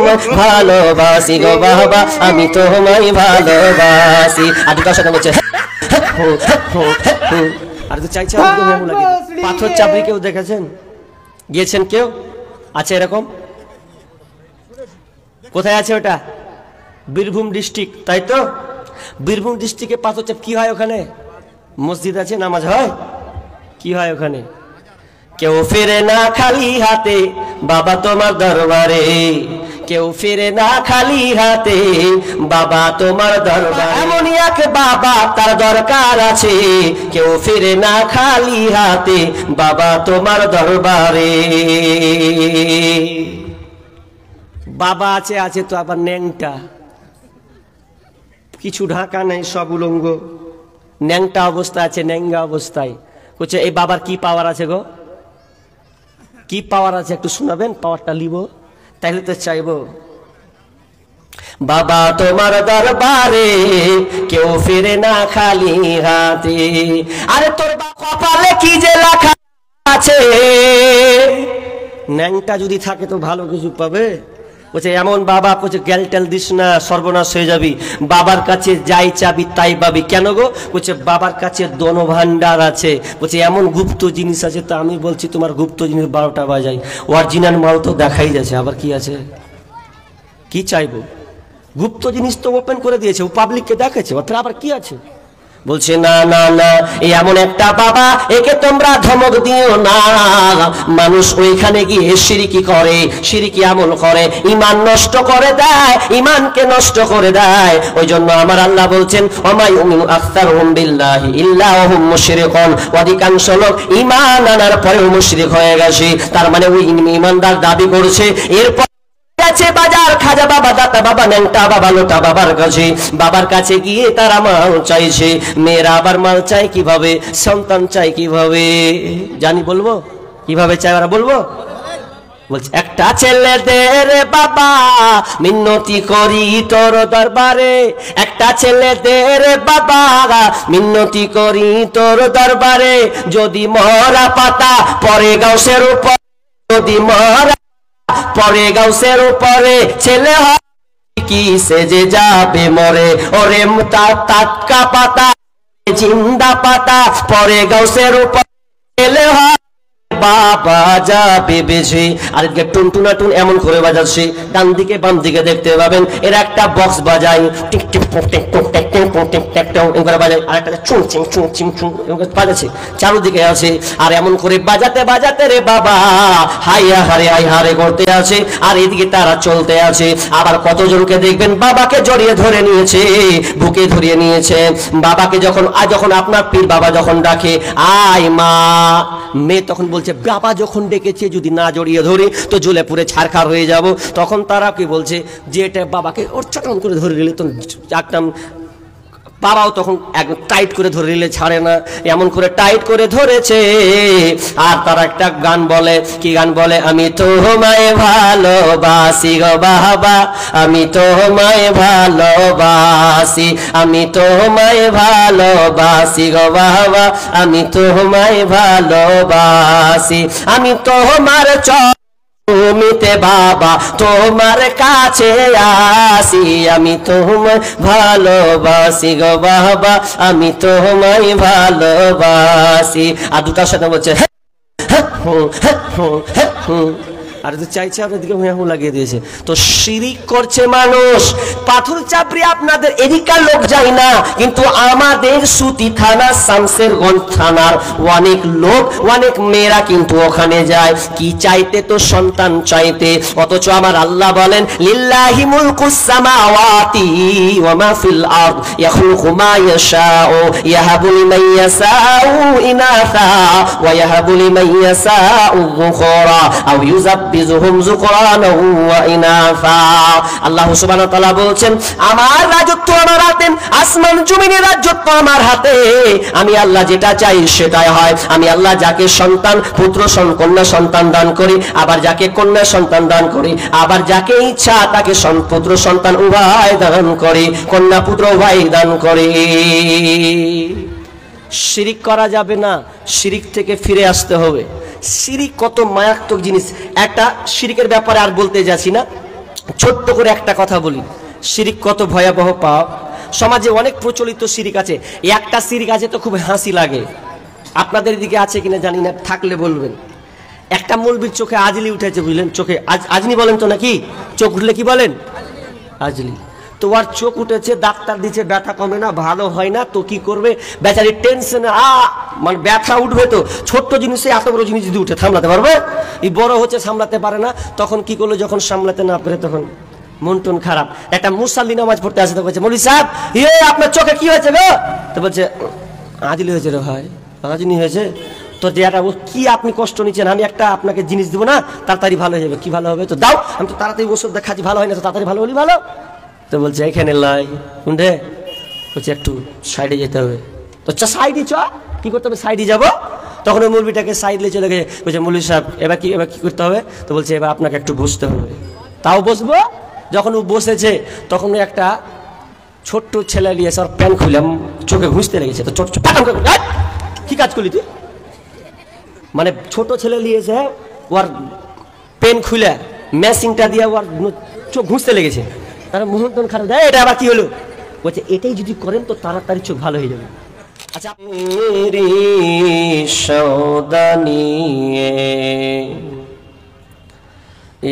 তোমায় ভালোবাসি গো বাবা, আমি তোমায় ভালোবাসি। আর দুটার সাথে বলছে আর তো চাইছে পাথর চাপড়ি। কেউ দেখেছেন, গিয়েছেন কেউ? আছে এরকম? কোথায় আছে ওটা? বীরভূম ডিস্ট্রিক্ট, তাই তো? বীরভূম ডিস্ট্রিক্টে পাথর চাপ কি হয়? ওখানে মসজিদ আছে, নামাজ হয়। কি হয় ওখানে? কেউ ফিরে না খালি হাতে বাবা তোমার দরবারে, কেউ ফিরে না খালি হাতে বাবা তোমার দরবারে। এমনই এক বাবা তার দরকার আছে, কেউ ফিরে না খালি হাতে বাবা তোমার দরবারে। বাবা আছে, আছে তো আবার ন্যাংটা, কিছু ঢাকা নেই, সব উলঙ্গ, ন্যাংটা অবস্থা আছে, ন্যাংগা অবস্থায়। বলছে এই বাবার কি পাওয়ার আছে গো? কি পাওয়ার আছে একটু শোনাবেন, পাওয়ারটা লিব, তাইলে তো চাইবো। বাবা তোমার দরবারে কেউ ফিরে না খালি হাতে। আরে তোর কপালে কি যে লেখা আছে, ন্যাংটা যদি থাকে তো ভালো কিছু পাবে। বলছে এমন বাবা, বলছে গ্যাল টেল দিস না, সর্বনাশ হয়ে যাবি। বাবার কাছে যাই চাবি তাই পাবি। কেন গো? বলছে বাবার কাছে দন ভান্ডার আছে। বলছে এমন গুপ্ত জিনিস আছে। তা আমি বলছি তোমার গুপ্ত জিনিস 12টা বাজাই, অরিজিনাল মাল তো দেখাই যাচ্ছে, আবার কি আছে? কি চাইবো? গুপ্ত জিনিস তো ওপেন করে দিয়েছে, ও পাবলিককে দেখাচ্ছে, অর্থাৎ আবার কি আছে? বলছে না না না, এমন একটা বাবা, একে তোমরা ধমক দিও না। মানুষ ওইখানে গিয়ে শিরকি করে, শিরকি আমল করে, ঈমান নষ্ট করে দেয়, ঈমানকে নষ্ট করে দেয়। ওই জন্য আমার আল্লাহ বলছেন ওমা ইউমিনু আকসারুহুম বিল্লাহি ইল্লা ওয়া হুম মুশরিকুন, অধিকাংশ লোক ঈমান আনার পরেও মুশরিক হয়ে গেছে। তার মানে ওই ঈমানদার দাবি করছে, এরপর আছে বাজার খাজা বাবা, দাতা বাবা, ন্যাংটা বাবা, লোটা বাবার কাছে। বাবার কাছে গিয়ে তারা মাল চাইছে। মেয়েরা আবার মাল চাই কিভাবে, সন্তান চাই কিভাবে, জানি বলবো কিভাবে চাই ওরা, বলবো? বলছে একটা ছেলে দে রে বাবা, মিন্নতি করি তোর দরবারে। একটা ছেলে দে রে বাবা, মিন্নতি করি তোর দরবারে। যদি মরা পাতা পরে গাউসের উপর, যদি মরা পরে গাউসের উপরে, ছেলে হয় কি সেজে যাবে মরে। ওরে টাটকা পাতা, জিন্দা পাতা, পরে গাউসের উপর, ছেলে হয় বাবা যাবে বেশি। আর টুনটুনা টুন এমন করে বাজাচ্ছে, ডান দিকে বাম দিকে দেখতে পাবেন এরা একটা বক্স বাজায়, tick tick tick tick tick tick tick এগুলো বাজায়, আর একটা চুং চিং চুং চিং চুং বাজাচ্ছে, চারদিকে আছে। আর এমন করে বাজাতে বাজাতে রে বাবা হাইয়া হারে হাই হারে করতে আছে, আর এদিকে তারা চলতে আছে। আবার কতজনকে দেখবেন বাবাকে জড়িয়ে ধরে নিয়েছে, বুকে ধরিয়ে নিয়েছে। বাবাকে যখন আপনার পীর বাবা যখন ডাকে আয় মা, মেয়ে তখন বলছে বাবা যখন ডেকেছে যদি না জড়িয়ে ধরি তো জ্বলে পুড়ে ছারখার হয়ে যাব। তখন তারা কি বলছে যে এটা বাবাকে ওর চটন করে ধরে নিলে তো একদম, বাবাও তখন একদম টাইট করে ধরে নিলে ছাড়ে না, এমন করে টাইট করে ধরেছে। আর তারা একটা গান বলে, কি গান বলে? আমি তোমায় ভালোবাসি গো বাবা, আমি তোমায় ভালোবাসি, আমি তোমায় ভালোবাসি গো বাবা, আমি তোমায় ভালোবাসি, আমি তোমার তুমিতে বাবা তোমার কাছে আসি, আমি তোমায় ভালোবাসি গো বাবা, আমি তোমায় ভালোবাসি। আর দুটার সাথে বলছে আর তো চাইছে আপনাদেরকে হুঁ লাগিয়ে দিয়েছে। তো শিরিক করছে মানুষ। পাথর চাপড়ি আপনাদের এদিকার লোক যায় না, কিন্তু আমাদের সুতি থানা, শামসেরগঞ্জ থানার অনেক লোক, অনেক মেয়েরা কিন্তু ওখানে যায় কি চাইতে? তো সন্তান চাইতে। অথচ আমার আল্লাহ বলেন লিল্লাহি মুলকুস সামাওয়াতি ওয়া মা ফিল আরদ ইয়াখলুকু মা ইয়াশাউ ইয়াহাবু লিমান ইয়াশাউ ইনাসা ওয়া ইয়াহাবু লিমান ইয়াশাউ যুকুরা আও ইউযাব্বিজুহুম যুকরানা ওয়া ইনাসা। আল্লাহ সুবহানাহু ওয়া তাআলা বলছেন আমার রাজত্ব আমার হাতে, আসমান জমিনের রাজত্ব আমার হাতে। আমি আল্লাহ যেটা চাই সেটাই হয়। আমি আল্লাহ যাকে সন্তান পুত্র কন্যা সন্তান দান করি, আবার যাকে কন্যা সন্তান দান করি, আবার যাকে ইচ্ছা তাকে পুত্র সন্তান উভয় দান করি, কন্যা পুত্র উভয় দান করি। শিরিক করা যাবে না, শিরিক থেকে ফিরে আসতে হবে। শিরিক কত মারাত্মক জিনিস। একটা শিরিকের ব্যাপারে আর বলতে যাচ্ছি না, ছোট্ট করে একটা কথা বলি, শিরিক কত ভয়াবহ পাপ। সমাজে অনেক প্রচলিত শিরিক আছে, একটা শিরিক আছে তো খুব হাসি লাগে, আপনাদের দিকে আছে কিনা জানি না, থাকলে বলবেন। একটা মৌলবীর চোখে আজলি উঠেছে, বুঝলেন, চোখে আজনি বলেন তো নাকি, চোখ উঠলে কি বলেন, আজলি। তো আর চোখ উঠেছে, ডাক্তার দিচ্ছে ব্যথা কমে না, ভালো হয় না, তো কি করবে বেচারি, টেনশনে মানে ব্যথা উঠবে তো, ছোট্ট জিনিসে এত বড় জিনিস যদি উঠে সামলাতে পারবে, এই বড় হচ্ছে সামলাতে পারে না, তখন কি করলো, যখন সামলাতে না পারে তখন মন টন খারাপ। একটা মুসাল্লি নামাজ পড়তে আসে, তো বলছে মৌলভী সাহেব আপনার চোখে কি হয়েছে গো, তো বলছে আজলি হয়েছে রে ভাই, আজনি হয়েছে তো, যে একটা কি আপনি কষ্ট নিচ্ছেন, আমি একটা আপনাকে জিনিস দেবো না, তাড়াতাড়ি ভালো হয়ে যাবে। কি ভালো হবে, তো দাও, আমি তো তাড়াতাড়ি ওষুধ খাচ্ছি, ভালো হয় না তো তাড়াতাড়ি ভালো হলি ভালো। তো বলছে এখানে লাই শুনতে, বলছে একটু সাইডে যেতে হবে। তো সাইডে চ, কি করতে হবে, সাইডে যাবো। তখন ওই মুরগিটাকে সাইডে চলে গেছে, বলছে মৌলভী সাহেব এবার কি করতে হবে, তো বলছে এবার আপনাকে একটু বসতে হবে। তাও বসবো। যখন ও বসেছে তখন একটা ছোট্ট ছেলে নিয়ে এসে প্যান খুললাম, চোখে ঘুষতে লেগেছে। তো ছোট কি কাজ করলি তুই, মানে ছোট ছেলে নিয়েছে, ওর পেন খুলে মেশিনটা দিয়ে ওর চোখ ঘুষতে লেগেছে, তার মুহূর্তন খারাপ দেয়। এটা আবার কি হলো, বলছে এটাই যদি করেন তো তাড়াতাড়ি চোখ ভালো হয়ে যাবে। আচ্ছা, সৌদানিয়ে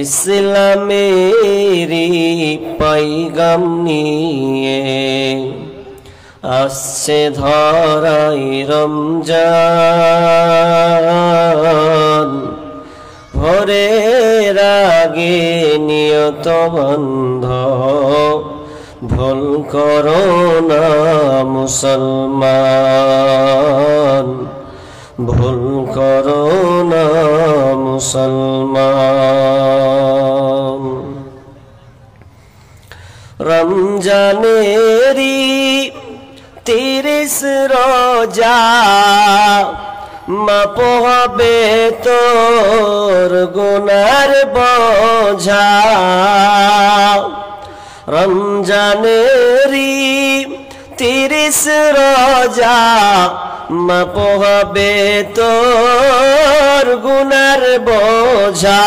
ইসলামেরি পাইগাম নিয়ে আসছে ধরাই রমজান, ভোরের আগে নিয়ত বন্ধ, ভুল করো না মুসলমান, ভুল করো না মুসলমান। রমজানেরি 30 রোজা, মাপ হবে তোর গুনার বোঝা। রমজানেরি 30 রোজা, মাপ হবে তোর গুনার বোঝা।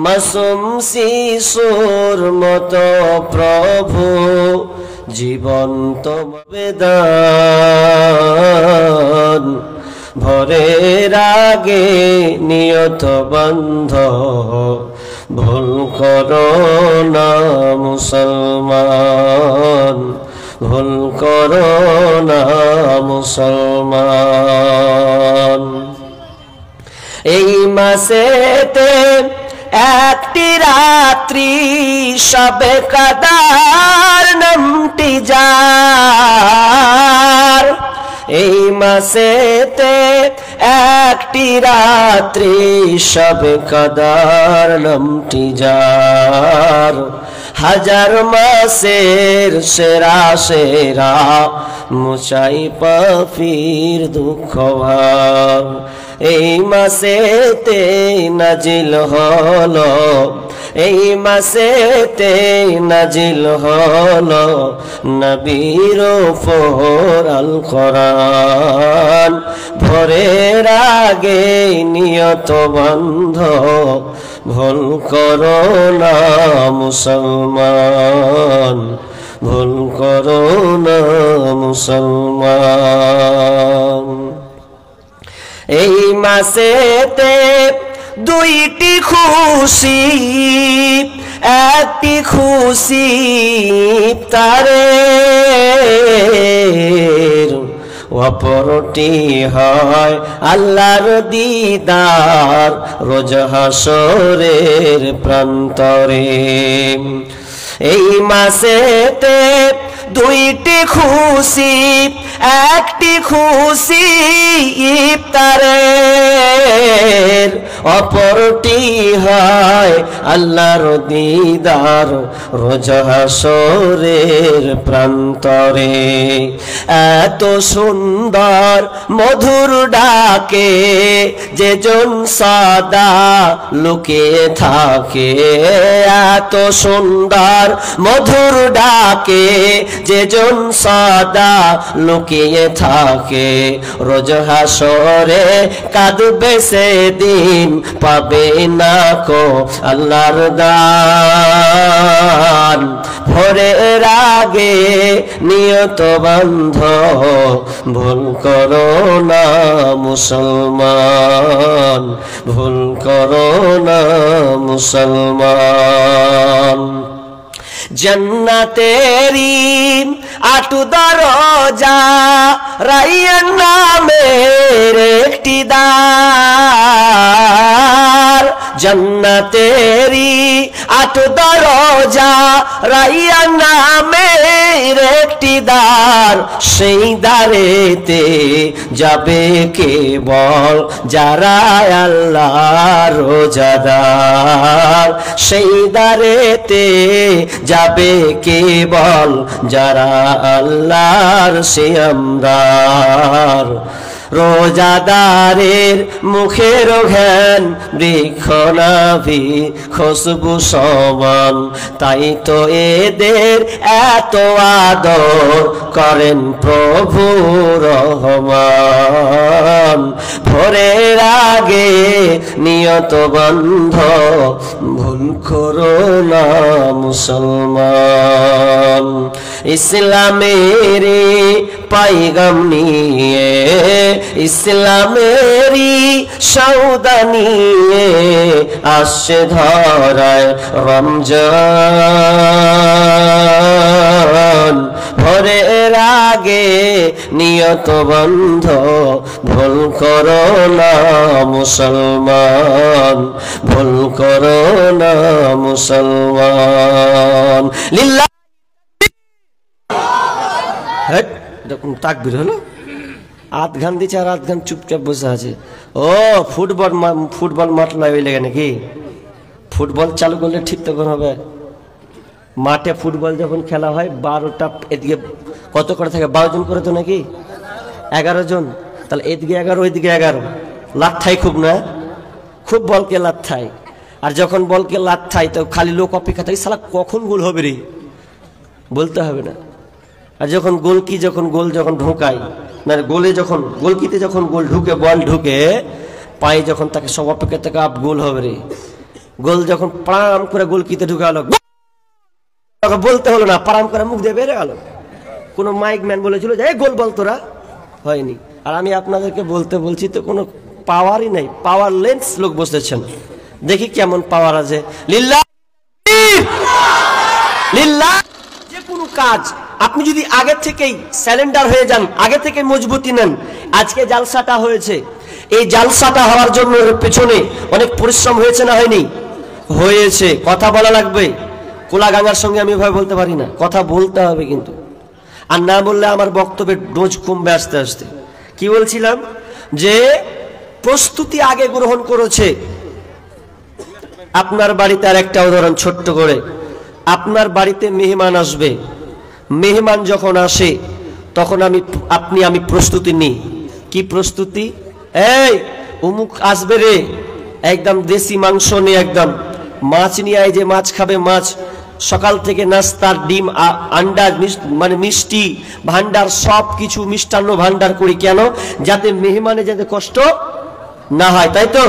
মাসুম শিশুর মতো প্রভু জীবন্ত বেদান, ভোরের আগে নিয়ত বন্ধ, ভুল করো না মুসলমান, ভুল করো না মুসলমান। এই মাসেতে একটি রাত্রি সবে কাদার নামটি যার, এই মাসেতে একটি রাত্রি সবে কাদার নামটি যার। হাজার মাসের সেরা সেরা মুচাই পাফির দুঃখ ভার। এই মাসেতে নাজিল হলো, এই মাসেতে নাজিল হলো নবীর উপর আল কোরআন। ভোরের আগে নিয়ত বন্ধ, ভুল করো না মুসলমান, ভুল করো না মুসলমান। এই মাসেতে দুইটি খুশি, একটি খুশি ইফতারের, অপরটি হয় আল্লাহর দিদার রোজ হাসরের প্রান্তরে। এই মাসেতে দুইটি খুশি, একটি খুশি ইফতারের, অপরটি হয় আল্লাহর দিদার রোজ হাসরের প্রান্তরে। এত সুন্দর মধুর ডাকে যেজন সদা লুকিয়ে থাকে, এত সুন্দর মধুর ডাকে যেজন সদা লুকিয়ে তাকিয়ে থাকে রোজ হাসরে, কাঁদবে সেদিন পাবে না কো আল্লাহর দান। ভোরের আগে নিয়ত বান্ধ, ভুল করো না মুসলমান, ভুল করো না মুসলমান। জান্নাতেরি আটু দরজা, রাইয়ান নামের একটি দ্বার। জান্নাতেরি আটু দরজা, রাইয়ান নামের একটি দ্বার। সেই দ্বারেতে যাবে কেবল যারা আল্লাহর রোজাদার। সেই দ্বারেতে যাবে কেবল যারা আল্লাহর সিয়ামদার। রোজাদারের মুখের ঘ্রাণ বৃক্ষ নাভি খুশবু সমান, তাই তো এদের এত আদর করেন প্রভু রহমান। ভোরের আগে নিয়ত বন্ধ, ভুল করো না মুসলমান। ইসলামেরই পাইগাম নিয়ে, ইসলামেরই সওদা নিয়ে আসছে ধরায় রমজান। ভোরের আগে নিয়ত বন্ধ, ভুল করো না মুসলমান, ভুল করো না মুসলমান। লিল্লাহ তাকবীর হলো, আধ ঘান দিচ্ছে আর আধ ঘান চুপচাপ বসে আছে। ও ফুটবল মাঠ নয় ওই লেগে নাকি? ফুটবল চালু করলে ঠিক তখন হবে। মাঠে ফুটবল যখন খেলা হয় 12টা, এদিকে কত করে থাকে? 12 জন করে তো নাকি? 11 জন। তাহলে এদিকে 11 ওইদিকে 11, লাথাই খুব না, খুব বলকে লাথাই। আর যখন বলকে লাথাই তো খালি লোক অপেক্ষা থাকে, শালা কখন গোল হবে রে, বলতে হবে না। আর যখন গোল যখন ঢোকায় না, গোলে যখন গোলকিতে যখন গোল ঢুকে, বল ঢুকে পায়ে যখন, তাকে সব অপেক্ষা থেকে আপ গোল হবে রে। গোল যখন প্রাম করে গোলকিতে ঢুকে গেল, বলতে হলো না, প্রাম করে মুখ দিয়ে বেড়ে গেল। কোনো মাইক ম্যান বলেছিল যে গোল বল, তোরা হয়নি। আর আমি আপনাদেরকে বলছি তো কোনো পাওয়ারই নাই, পাওয়ারলেস লোক বসেছেন। দেখি কেমন পাওয়ার আছে। লিল্লাহ লিল্লাহ। যে কোনো কাজ আপনি যদি আগে থেকেই স্যালেন্ডার হয়ে যান, আগে থেকে মজবুতি নেন। আজকে জালসাটা হয়েছে, এই জালসাটা হওয়ার জন্য পেছনে অনেক পরিশ্রম হয়েছে না হয়নি? হয়েছে। কথা বলা লাগবে। কোলা গাঙ্গার সঙ্গে আমি এভাবে বলতে পারি না, কথা বলতে হবে কিন্তু। আর না বললে আমার বক্তব্যের ডোজ কমবে আস্তে আস্তে। কি বলছিলাম? যে প্রস্তুতি আগে গ্রহণ করেছে। আপনার বাড়িতে আর একটা উদাহরণ ছোট্ট করে, আপনার বাড়িতে মেহমান আসবে। মেহমান যখন আসে তখন আমি প্রস্তুতি নিই। কি প্রস্তুতি? এই অমুক আসবে রে, একদম দেশি মাংস নিয়ে, একদম মাছ নিয়ে আয়, যে মাছ খাবে মাছ। সকাল থেকে নাস্তার ডিম, আন্ডা, মানে মিষ্টি ভান্ডার, সব কিছু মিষ্টান্ন ভান্ডার করি। কেন? যাতে মেহমানে যাতে কষ্ট না হয়, তাই তো?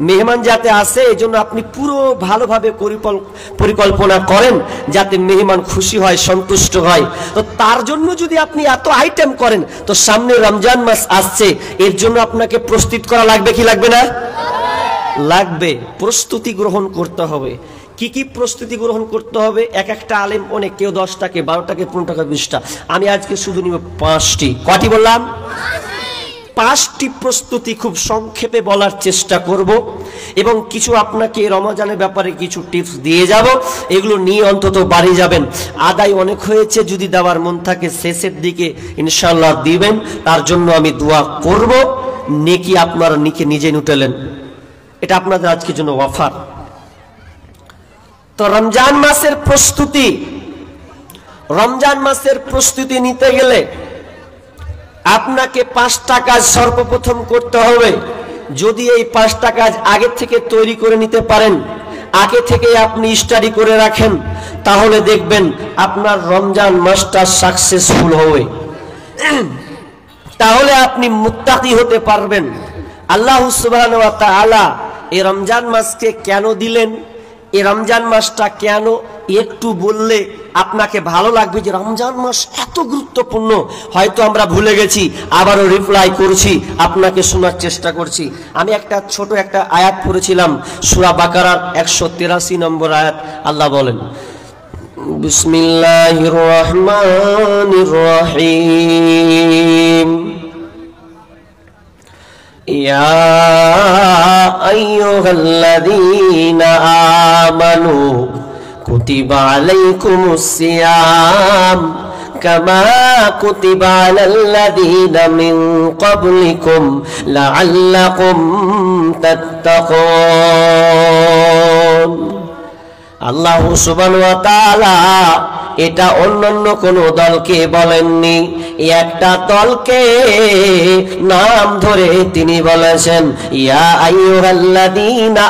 মেহমান যাতে আসে, এই জন্য আপনি পুরো ভালোভাবে পরিকল্পনা করেন যাতে মেহমান খুশি হয়, সন্তুষ্ট হয়। তো তার জন্য যদি আপনি এত আইটেম করেন, তো সামনে রমজান মাস আসছে, এর জন্য আপনাকে প্রস্তুত করা লাগবে কি লাগবে না? লাগবে। প্রস্তুতি গ্রহণ করতে হবে। কি কি প্রস্তুতি গ্রহণ করতে হবে? এক একটা আলেম অনেক, কেউ 10টাকে, 12টাকে, 15টাকে, 20টা। আমি আজকে শুধু নিব 5টি। কটি বললাম? 5টি প্রস্তুতি খুব সংক্ষেপে বলার চেষ্টা করব, এবং কিছু আপনাকে রমজানের ব্যাপারে কিছু টিপস দিয়ে যাব। এগুলো নিয়ে অন্তত বাড়ি যাবেন। আদায় অনেক হয়েছে, যদি দেওয়ার মন থাকে শেষের দিকে ইনশাআল্লাহ দিবেন। তার জন্য আমি দোয়া করব। নেকি আপনারা নিজে উঠালেন, এটা আপনাদের আজকের জন্য অফার। তো রমজান মাসের প্রস্তুতি নিতে গেলে আপনাকে 5টা কাজ সর্বপ্রথম করতে হবে। যদি এই 5টা কাজ আগে থেকে তৈরি করে নিতে পারেন, আগে থেকে আপনি স্টাডি করে রাখেন, তাহলে দেখবেন আপনার রমজান মাসটা সাকসেসফুল হবে। তাহলে আপনি মুত্তাকি হতে পারবেন। আল্লাহ সুবহানাহু ওয়া তাআলা এই রমজান মাসকে কেন দিলেন, এই রমজান মাসটা কেন, একটু বললে আপনাকে ভালো লাগবে যে রমজান মাস এত গুরুত্বপূর্ণ। হয়তো আমরা ভুলে গেছি, আবারও রিপ্লাই করছি, আপনাকে শোনার চেষ্টা করছি। আমি একটা ছোট একটা আয়াত পড়েছিলাম সূরা বাকারার 183 নম্বর আয়াত। আল্লাহ বলেন, বিসমিল্লাহির রহমানির রহিম, ইয়া আইয়ুহাল্লাযীনা আমানু কুতিবা আলাইকুমুস সিয়াম কামা কুতিবা আলাল্লাযীনা মিন ক্বাবলিকুম লাআল্লাকুম তাত্তাকুন। আল্লাহ সুবহানাহু ওয়া তাআলা এটা অন্যান্য কোন দলকে বলেননি, একটা দলকে নাম ধরে তিনি বলেছেন, ইয়া আইয়ুহাল্লাযীনা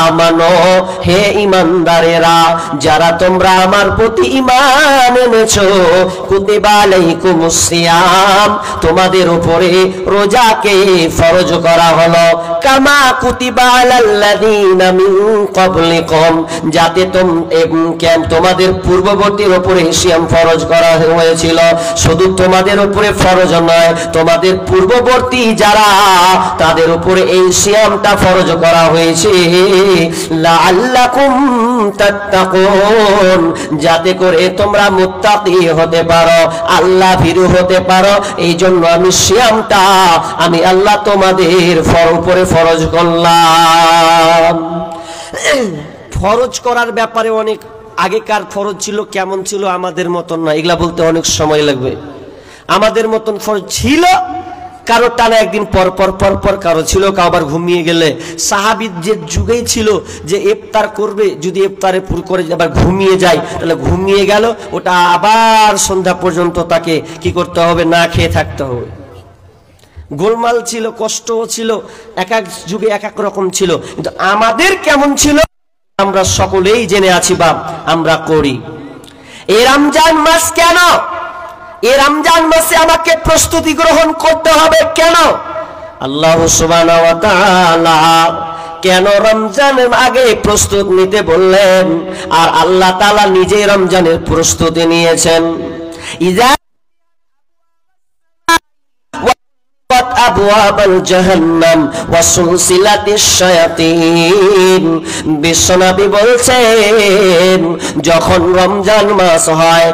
আমানু, হে ঈমানদারেরা, যারা তোমরা আমার প্রতি ঈমান এনেছো, কুতিবা আলাইকুমুস সিয়াম, তোমাদের উপরে রোজাকে ফরজ করা হলো, কামা কুতিবা আলাল্লাযীনা মিন ক্বাবলিকুম, যাতে তোমাদের পূর্ববর্তী উপরে সিয়াম ফরজ করা হয়েছিল। শুধু তোমাদের উপরে ফরজ নয়, তোমাদের পূর্ববর্তী যারা তাদের উপরে এই সিয়ামটা ফরজ করা হয়েছে, লাআল্লাকুম তাত্তাকুন, যাতে করে তোমরা মুত্তাকি হতে পারো, আল্লাহ ভীরু হতে পারো। এই জন্য আমি সিয়ামটা আমি আল্লাহ তোমাদের উপরে ফরজ করলাম। ফরজ করার ব্যাপারে অনেক আগেকার ফরজ ছিল, কেমন ছিল আমাদের মতন না, এগুলা বলতে অনেক সময় লাগবে। আমাদের মতন ফরজ ছিল, কারো টানা একদিন পর পর পর পর, কারো ছিল কারো আবার ঘুমিয়ে গেলে। সাহাবীর যে যুগেই ছিল যে ইফতার করবে, যদি ইফতারে পুরো করে আবার ঘুমিয়ে যায়, তাহলে ঘুমিয়ে গেল, ওটা আবার সন্ধ্যা পর্যন্ত তাকে কি করতে হবে, না খেয়ে থাকতে হবে। গোলমাল ছিল, কষ্টও ছিল, এক এক যুগে এক এক রকম ছিল। কিন্তু আমাদের কেমন ছিল আমরা সকলেই জেনে আছি বা আমরা করি। এই রমজান মাস কেন, এই রমজান মাসে আমাকে প্রস্তুতি গ্রহণ করতে হবে কেন? আল্লাহ সুবহানাহু ওয়া তাআলা কেন রমজানের আগে প্রস্তুত নিতে বললেন, আর আল্লাহ তাআলা নিজে রমজানের প্রস্তুতি নিয়েছেন। ইজা আবওয়াবাল জাহান্নাম ওয়া সুলসিলাতিশ শায়াতিন, বিশ্বনবী বলছেন যখন রমজান মাস হয়,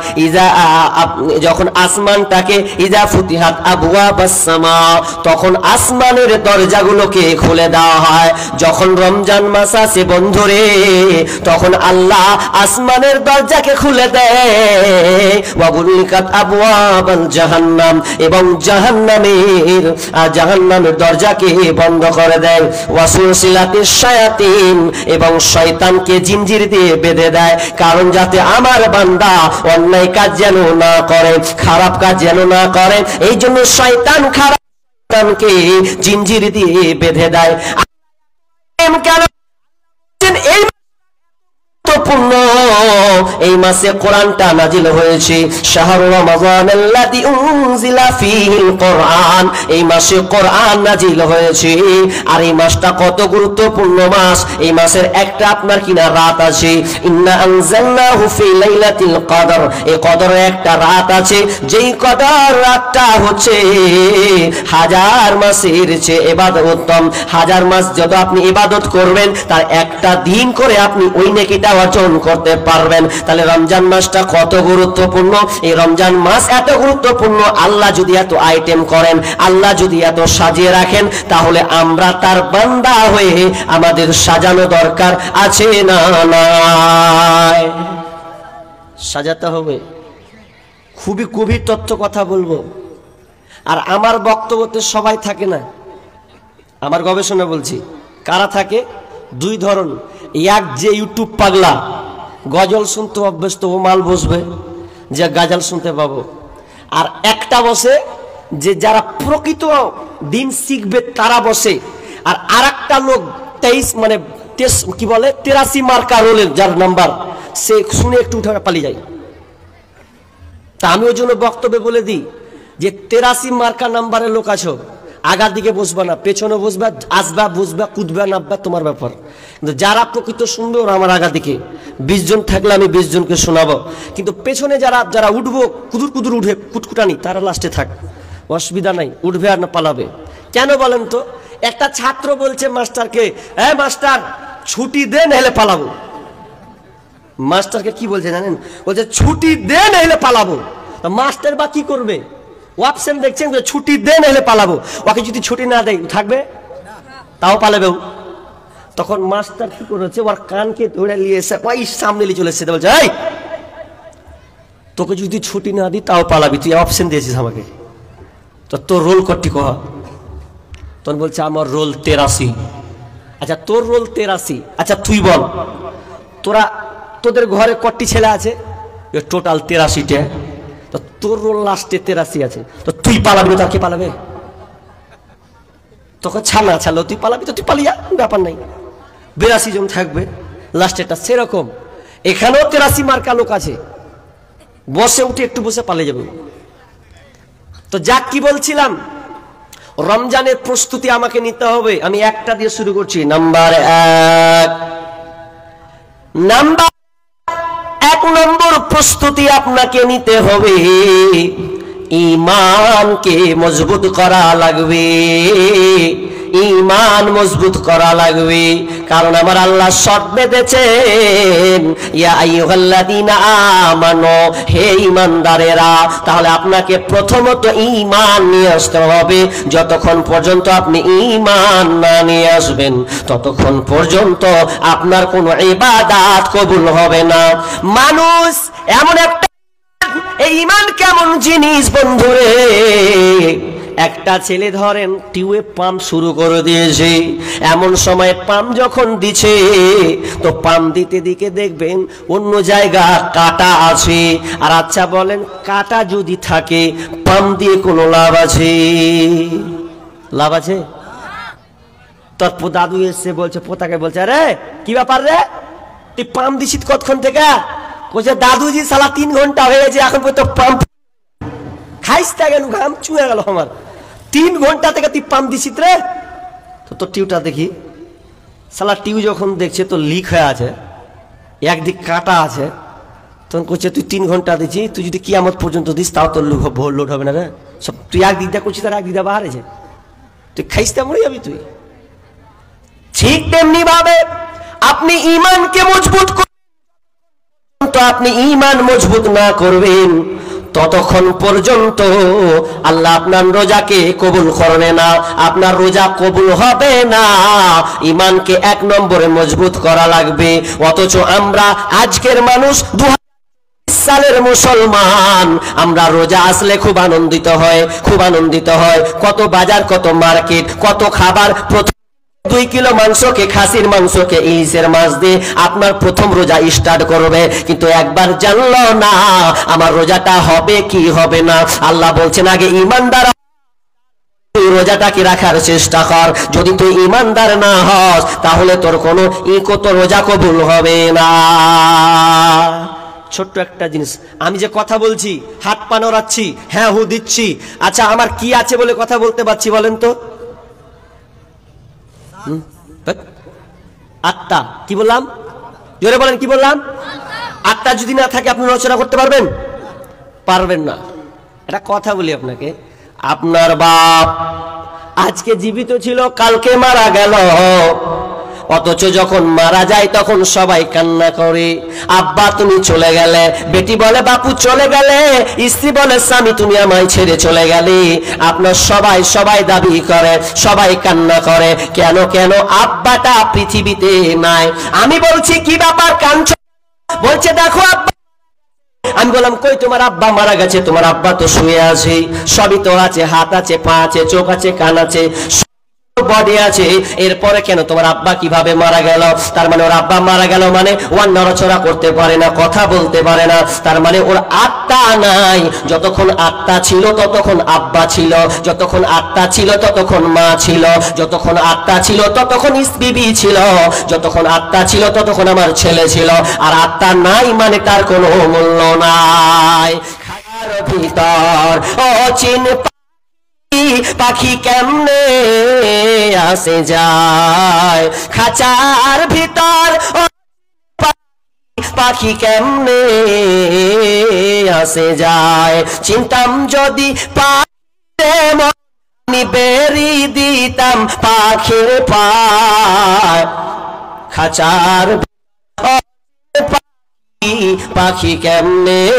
যখন আসমানটাকে ইজা ফুতিহাত আবওয়াবাস সামা, তখন আসমানের দরজাগুলোকে খুলে দেওয়া হয়। যখন রমজান মাস আসে বন্ধুরে, তখন আল্লাহ আসমানের দরজাকে খুলে দেয়। ওয়া গুলিকাত আবওয়াবাল জাহান্নাম, এবং জাহান্নামের দরজাকে বন্ধ করে দেয়। ওয়াসুলসিলাতিশ শায়াতিন, এবং শয়তানকে জিঞ্জির দিয়ে বেঁধে দেয়, কারণ যাতে আমার বান্দা অন্যায় কাজ যেন না করে, খারাপ কাজ যেন না করে। এই জন্য শয়তান খারাপকে জিঞ্জির দিয়ে বেঁধে দেয়। কেন এই গুরুত্বপূর্ণ, এই মাসে কোরআনটা নাজিল হয়েছে। শাহরু রমাযানাল্লাযী উনজিলা ফীহিল কোরআন, এই মাসে কোরআন নাজিল হয়েছে। আর এই মাসটা কত গুরুত্বপূর্ণ মাস, এই মাসের একটা আপনার কিনা রাত আছে, ইন্না আনজালনাহু ফি লাইলাতিল কদর, এই কদরে একটা রাত আছে, যেই কদর রাতটা হচ্ছে হাজার মাসের চেয়ে ইবাদত উত্তম। হাজার মাস যত আপনি ইবাদত করবেন, তার একটা দিন করে আপনি ওই নেকিটা অর্জন করতে পারবেন। তাহলে রমজান মাসটা কত গুরুত্বপূর্ণ। এই রমজান মাস এত গুরুত্বপূর্ণ, আল্লাহ যদি এত আইটেম করেন, আল্লাহ যদি এত সাজিয়ে রাখেন, তাহলে আমরা তার বান্দা হয়ে আমাদের সাজানো দরকার আছে না নাই? সাজাতে হবে। খুবই গভীর তথ্য কথা বলবো। আর আমার বক্তব্যতে সবাই থাকে না, আমার গবেষণা বলছি। কারা থাকে? দুই ধরন। এক যে ইউটিউব পাগলা, গজল শুনতে অভ্যস্ত, ও মাল বসবে যে গাজাল শুনতে পাবো। আর একটা বসে যে যারা প্রকৃত দিন শিখবে তারা বসে। আর আরেকটা লোক 83 মার্কা রোলের যার নাম্বার, সে শুনে একটু উঠে পালিয়ে যায়। তা আমি ওই জন্য বক্তব্যে বলে দিই যে 83 মার্কা নাম্বারের লোক আছো, আগার দিকে বসবা না, পেছনে বসবা, আসবা বুঝবা, কুদবা নাববা, তোমার ব্যাপার। কিন্তু যারা প্রকৃত শুনবে ওরা আমার আগার দিকে, 20 জন থাকলে আমি 20 জনকে শোনাবো। কিন্তু পেছনে যারা উঠবো কুদুর কুদুর উঠে কুটকুটানি, তারা লাস্টে থাক, অসুবিধা নাই, উঠবে আর না পালাবে। কেন বলেন তো? একটা ছাত্র বলছে মাস্টারকে, হ্যাঁ মাস্টার ছুটি দেন নাহলে পালাবো। মাস্টারকে কি বলছে জানেন? বলছে ছুটি দেন নাহলে পালাবো। মাস্টার বা কি করবে? অপশন দেখছেন, ছুটি দেন নাহলে পালাবো। ওকে যদি ছুটি না দেয় থাকবে, তাও পালাবে। তখন মাস্টার কি করেছে, ওর কানকে ধরে নিয়ে এসে ওই সামনে নিয়ে চলে এসেছে, বলছে এই তোকে যদি ছুটি না দিই তাও পালাবি, তুই অপশন দিয়েছিস আমাকে, তো তোর রোল কটি কহ। তখন বলছে আমার রোল 83। আচ্ছা তোর রোল 83, আচ্ছা তুই বল তোদের ঘরে কটি ছেলে আছে? টোটাল 83টে। তো তোর রোল লাস্টে 83 আছে, তো তুই পালাবি, তাকে পালাবে? তোকে ছাড়া ছাড়লো তুই পালাবি, তো তুই পালিয়া, ব্যাপার নাই। 82 জন থাকবে লাস্টেরটা। সেরকম এখানেও 83 মার্কা লোক আছে, বসে উঠে একটু বসে পালিয়ে যাবে। তো যাক, কি বলছিলাম, রমজানের প্রস্তুতি আমাকে নিতে হবে। আমি একটা দিয়ে শুরু করছি। নাম্বার 1 নম্বর প্রস্তুতি আপনাকে নিতে হবে, ঈমানকে মজবুত করা লাগবে। ঈমান মজবুত করা লাগবে, কারণ আমার আল্লাহ শর্ত বেঁধেছেন, ইয়া আইয়ুহাল্লাযীনা আমানু, হে ঈমানদারেরা। তাহলে আপনাকে প্রথমত ঈমান নিয়ে আসতে হবে। যতক্ষণ পর্যন্ত আপনি ঈমান না নিয়ে আসবেন ততক্ষণ পর্যন্ত আপনার কোনো ইবাদত কবুল হবে না। মানুষ এমন একটা, এই ঈমান কেমন জিনিস বন্ধুরে, একটা ছেলে ধরেন টিউবে পাম্প শুরু করে দিয়েছে, এমন সময় পাম্প যখন দিচ্ছে তো পাম্প দিতে দিকে দেখবেন অন্য জায়গা কাটা আছে। আর আচ্ছা বলেন, কাটা যদি থাকে পাম্প দিয়ে কোনো লাভ আছে? লাভ আছে? তোর দাদু এসে বলছে, পোতাকে বলছে, আরে কি ব্যাপার রে, তুই পাম্প দিছিস কতক্ষণ থেকে? বলছে দাদুজি সালা 3 ঘন্টা হয়ে গেছে, এখন পর্যন্ত পাম্প খাইতে গেল, ঘাম চুয়ে গেল আমার, 3 ঘন্টা থেকে তুই পাম্প দিছিস রে। তো তোর টিউটা দেখি, সালা টিউ যখন দেখছে তো লিক হয়ে আছে, একদিক কাটা আছে, তখন করছে তুই 3 ঘন্টা দিচ্ছি, তুই যদি কিয়ামত পর্যন্ত দিস তাও তোর লোড হবে না রে। সব তুই একদিক দিয়ে করছিস, তার একদিক দিয়ে বাহারেছে, তুই খাইতে মরে যাবি তুই। ঠিক তেমনি ভাবে আপনি ঈমানকে মজবুত তো আপনি ঈমান মজবুত না করবেন ততক্ষণ পর্যন্ত আল্লাহ আপনার রোজাকে কবুল করবে না, আপনার রোজা কবুল হবে না। ঈমানকে 1 নম্বরে মজবুত করা লাগবে। অথচ আমরা আজকের মানুষ 2020 সালের মুসলমান, আমরা রোজা আসলে খুব আনন্দিত হয়, কত বাজার, কত মার্কেট, কত খাবার। 2 কিলো মাংসকে, খাসির মাংসকে ইলিশের মাছ দিয়ে আপনার প্রথম রোজা স্টার্ট করবে, কিন্তু একবার জানলো না আমার রোজাটা হবে কি হবে না। আল্লাহ বলছেন আগে ঈমানদার তুই রোজাটাকে রাখার চেষ্টা কর। যদি তুই ঈমানদার না হস তাহলে তোর কোনো কত রোজা কবুল হবে না। ছোট্ট একটা জিনিস, আমি যে কথা বলছি, হাত পা নড়াচ্ছি, হ্যাঁ হু দিচ্ছি, আচ্ছা আমার কি আছে বলে কথা বলতে পারছি বলেন তো? আত্মা। কি বললাম? জোরে বলেন, কি বললাম? আত্মা যদি না থাকে আপনি রচনা করতে পারবেন? পারবেন না। এটা কথা বলি আপনাকে, আপনার বাপ আজকে জীবিত ছিল, কালকে মারা গেল, অথচ যখন মারা যায় তখন সবাই কান্না করে, আব্বা তুমি চলে গেলে। বেটি বলে বাপু চলে গেলে, স্ত্রী বলে স্বামী তুমি আমায় ছেড়ে চলে গেলে। আপনার সবাই দাবি করে, সবাই কান্না করে, কেন আব্বাটা পৃথিবীতে নাই। আমি বলছি কি ব্যাপার কাঁদছো? বলছে দেখো আব্বা। আমি বললাম কই তোমার আব্বা মারা গেছে? তোমার আব্বা তো শুয়ে আছে, সবই তো আছে, হাত আছে, পা আছে, চোখ আছে, কান আছে, বডি আছে, এরপরে কেন তোমার আব্বা কিভাবে মারা গেল? তার মানে ওর আব্বা মারা গেল মানে ওর নড়াচড়া করতে পারে না, কথা বলতে পারে না, তার মানে ওর আত্মা নাই। যতক্ষণ আত্মা ছিল ততক্ষণ আব্বা ছিল, যতক্ষণ আত্মা ছিল ততক্ষণ মা ছিল, যতক্ষণ আত্মা ছিল ততক্ষণ বিবি ছিল, যতক্ষণ আত্মা ছিল ততক্ষণ আমার ছেলে ছিল। আর আত্মা নাই মানে তার কোনো মূল্য নাই। ভিতর অচিন পাখি কেমনে আসে যায় খাঁচার ভিতর পাখি কেমনে আসে যায় চিন্তাম যদি আমি বেরি দিতাম পাখির পায় খাঁচার পাখি কেমনে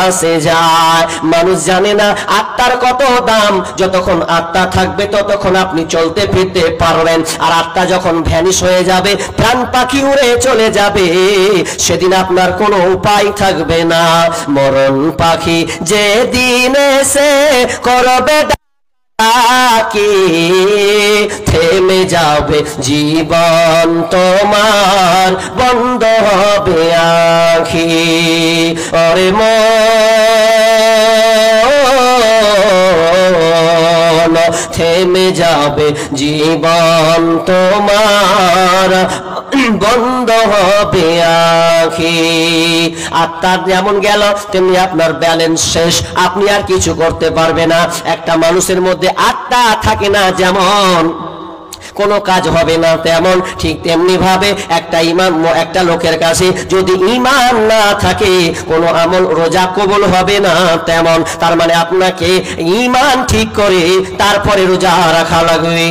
আসে যায় মানুষ জানে না আত্মার কত দাম যতক্ষণ আত্মা থাকবে ততক্ষণ আপনি চলতে ফিরতে পারবেন আর আত্মা যখন ভ্যানিশ হয়ে যাবে প্রাণ পাখি উড়ে চলে যাবে সেদিন আপনার কোনো উপায় থাকবে না মরণ পাখি যেদিন এসে করবে কি থেমে যাবে জীবন তোমার বন্ধ হবে আঁখি ওরে মন থেমে যাবে জীবন তোমার বন্ধ হবে আঁখি আত্মা যেমন গেল তেমনি আপনার ব্যালেন্স শেষ আপনি আর কিছু করতে পারবে না একটা মানুষের মধ্যে আত্মা থাকে না যেমন কোনো কাজ হবে না তেমন ঠিক তেমনি ভাবে একটা লোকের কাছে যদি ঈমান না থাকে কোনো আমল রোজা কবুল হবে না তেমন তার মানে আপনাকে ঈমান ঠিক করে তারপরে রোজা রাখা লাগবে।